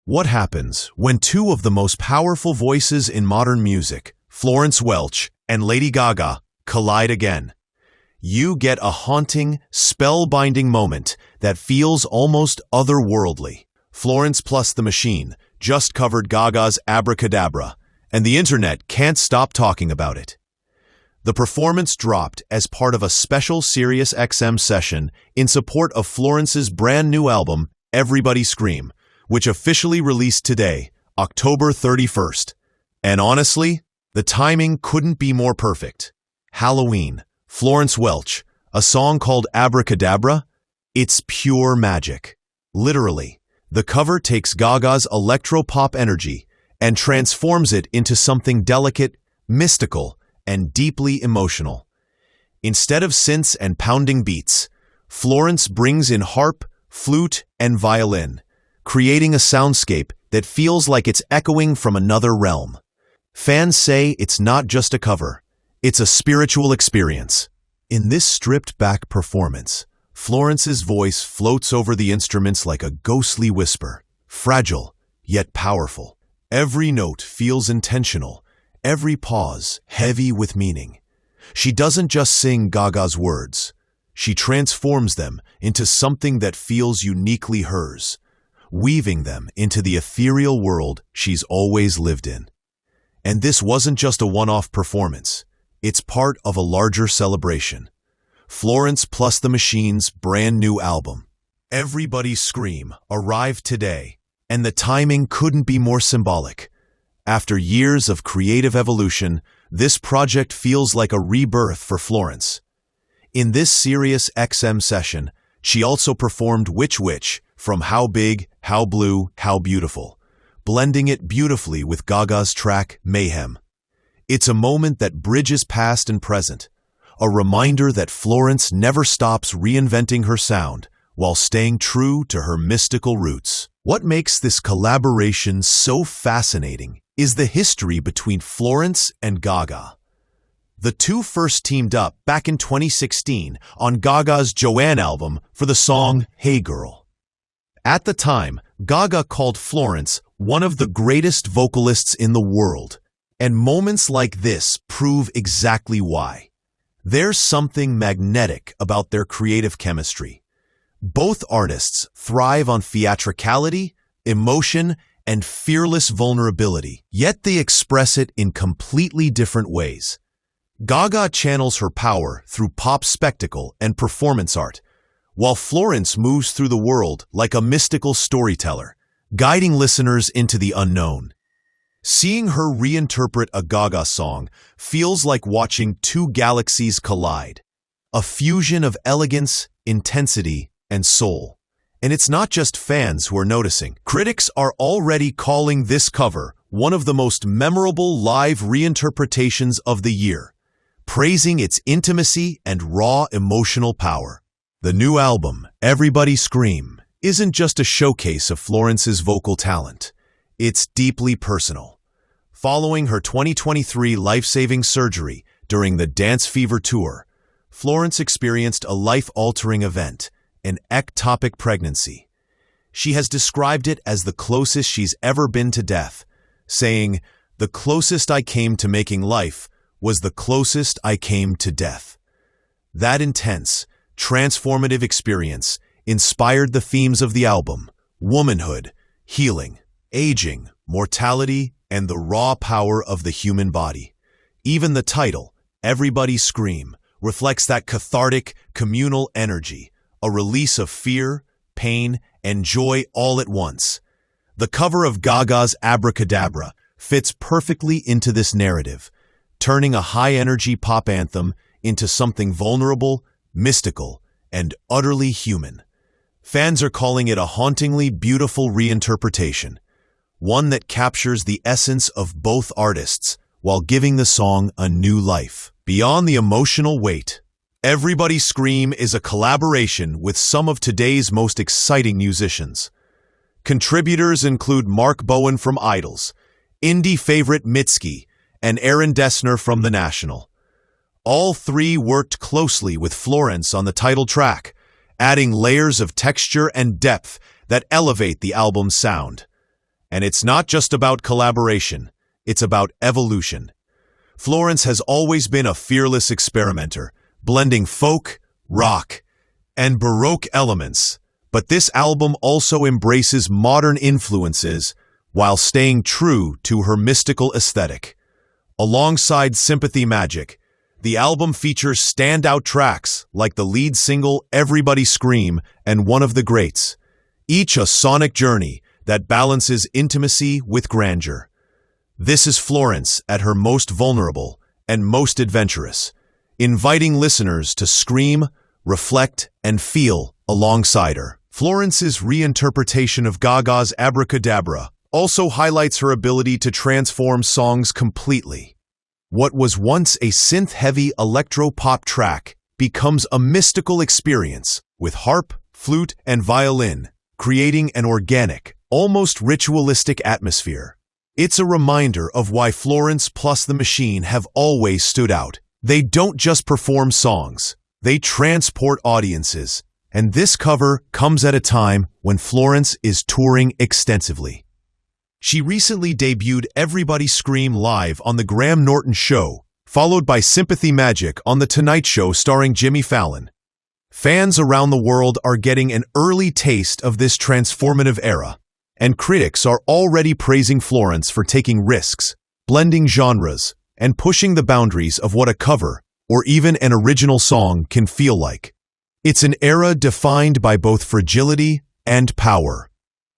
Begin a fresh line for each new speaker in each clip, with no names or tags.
What happens when two of the most powerful voices in modern music, Florence Welch and Lady Gaga, collide again? You get a haunting, spellbinding moment that feels almost otherworldly. Florence plus the Machine just covered Gaga's Abracadabra, and the internet can't stop talking about it. The performance dropped as part of a special SiriusXM session in support of Florence's brand new album, Everybody Scream, which officially released today, October 31st. And honestly, the timing couldn't be more perfect. Halloween, Florence Welch, a song called Abracadabra, it's pure magic. Literally, the cover takes Gaga's electro-pop energy and transforms it into something delicate, mystical, and deeply emotional. Instead of synths and pounding beats, Florence brings in harp, flute, and violin, creating a soundscape that feels like it's echoing from another realm. Fans say it's not just a cover, it's a spiritual experience. In this stripped-back performance, Florence's voice floats over the instruments like a ghostly whisper, fragile yet powerful. Every note feels intentional, every pause heavy with meaning. She doesn't just sing Gaga's words, she transforms them into something that feels uniquely hers, weaving them into the ethereal world she's always lived in. And this wasn't just a one-off performance, it's part of a larger celebration. Florence plus the Machine's brand new album, Everybody Scream, arrived today, and the timing couldn't be more symbolic. After years of creative evolution, this project feels like a rebirth for Florence. In this SiriusXM session, she also performed Which Witch from How Big, How Blue, How Beautiful, blending it beautifully with Gaga's track Mayhem. It's a moment that bridges past and present, a reminder that Florence never stops reinventing her sound while staying true to her mystical roots. What makes this collaboration so fascinating is the history between Florence and Gaga. The two first teamed up back in 2016 on Gaga's Joanne album for the song Hey Girl. At the time, Gaga called Florence one of the greatest vocalists in the world, and moments like this prove exactly why. There's something magnetic about their creative chemistry. Both artists thrive on theatricality, emotion, and fearless vulnerability, yet they express it in completely different ways. Gaga channels her power through pop spectacle and performance art, while Florence moves through the world like a mystical storyteller, guiding listeners into the unknown. Seeing her reinterpret a Gaga song feels like watching two galaxies collide, a fusion of elegance, intensity, and soul. And it's not just fans who are noticing. Critics are already calling this cover one of the most memorable live reinterpretations of the year, praising its intimacy and raw emotional power. The new album, Everybody Scream, isn't just a showcase of Florence's vocal talent. It's deeply personal. Following her 2023 life-saving surgery during the Dance Fever tour, Florence experienced a life-altering event, an ectopic pregnancy. She has described it as the closest she's ever been to death, saying, "The closest I came to making life was the closest I came to death." That intense, transformative experience inspired the themes of the album: womanhood, healing, aging, mortality, and the raw power of the human body. Even the title, Everybody Scream, reflects that cathartic, communal energy, a release of fear, pain, and joy all at once. The cover of Gaga's Abracadabra fits perfectly into this narrative, turning a high-energy pop anthem into something vulnerable, mystical, and utterly human. Fans are calling it a hauntingly beautiful reinterpretation, one that captures the essence of both artists while giving the song a new life. Beyond the emotional weight, Everybody Scream is a collaboration with some of today's most exciting musicians. Contributors include Mark Bowen from Idols, indie favorite Mitski, and Aaron Dessner from The National. All three worked closely with Florence on the title track, adding layers of texture and depth that elevate the album's sound. And it's not just about collaboration, it's about evolution. Florence has always been a fearless experimenter, blending folk, rock, and Baroque elements. But this album also embraces modern influences while staying true to her mystical aesthetic. Alongside Sympathy Magic, the album features standout tracks like the lead single Everybody Scream and One of the Greats, each a sonic journey that balances intimacy with grandeur. This is Florence at her most vulnerable and most adventurous, inviting listeners to scream, reflect, and feel alongside her. Florence's reinterpretation of Gaga's Abracadabra also highlights her ability to transform songs completely. What was once a synth-heavy electro-pop track becomes a mystical experience with harp, flute, and violin, creating an organic, almost ritualistic atmosphere. It's a reminder of why Florence plus the Machine have always stood out. They don't just perform songs, they transport audiences. And this cover comes at a time when Florence is touring extensively. She recently debuted Everybody Scream live on The Graham Norton Show, followed by Sympathy Magic on The Tonight Show starring Jimmy Fallon. Fans around the world are getting an early taste of this transformative era, and critics are already praising Florence for taking risks, blending genres, and pushing the boundaries of what a cover or even an original song can feel like. It's an era defined by both fragility and power.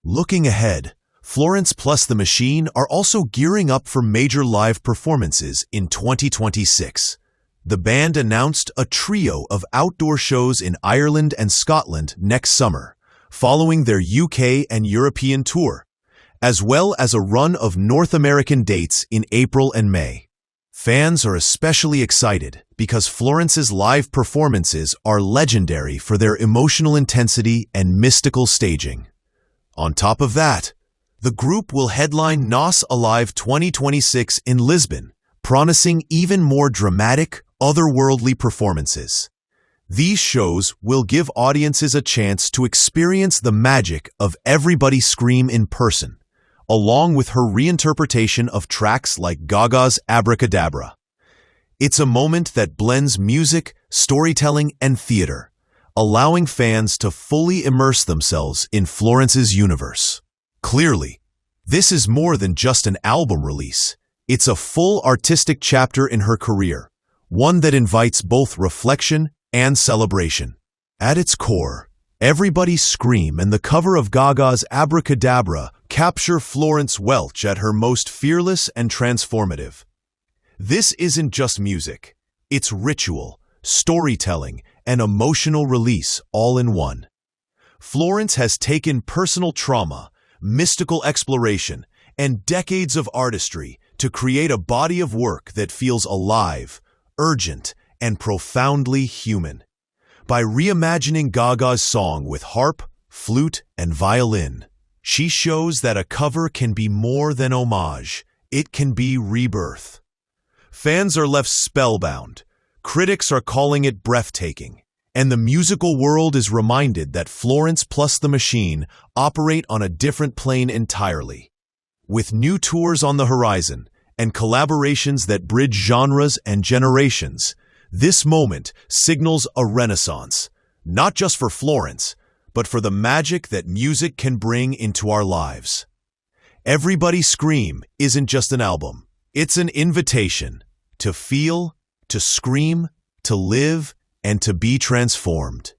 Looking ahead, Florence plus the Machine are also gearing up for major live performances in 2026. The band announced a trio of outdoor shows in Ireland and Scotland next summer, following their UK and European tour, as well as a run of North American dates in April and May. Fans are especially excited because Florence's live performances are legendary for their emotional intensity and mystical staging. On top of that, the group will headline Nos Alive 2026 in Lisbon, promising even more dramatic, otherworldly performances. These shows will give audiences a chance to experience the magic of Everybody Scream in person, along with her reinterpretation of tracks like Gaga's Abracadabra. It's a moment that blends music, storytelling, and theater, allowing fans to fully immerse themselves in Florence's universe. Clearly, this is more than just an album release. It's a full artistic chapter in her career, one that invites both reflection and celebration. At its core, Everybody Scream and the cover of Gaga's Abracadabra capture Florence Welch at her most fearless and transformative. This isn't just music, it's ritual, storytelling, and emotional release all in one. Florence has taken personal trauma, mystical exploration, and decades of artistry to create a body of work that feels alive, urgent, and profoundly human. By reimagining Gaga's song with harp, flute, and violin, she shows that a cover can be more than homage, it can be rebirth. Fans are left spellbound, critics are calling it breathtaking, and the musical world is reminded that Florence plus the Machine operate on a different plane entirely. With new tours on the horizon and collaborations that bridge genres and generations, this moment signals a renaissance, not just for Florence, but for the magic that music can bring into our lives. Everybody Scream isn't just an album. It's an invitation to feel, to scream, to live, and to be transformed.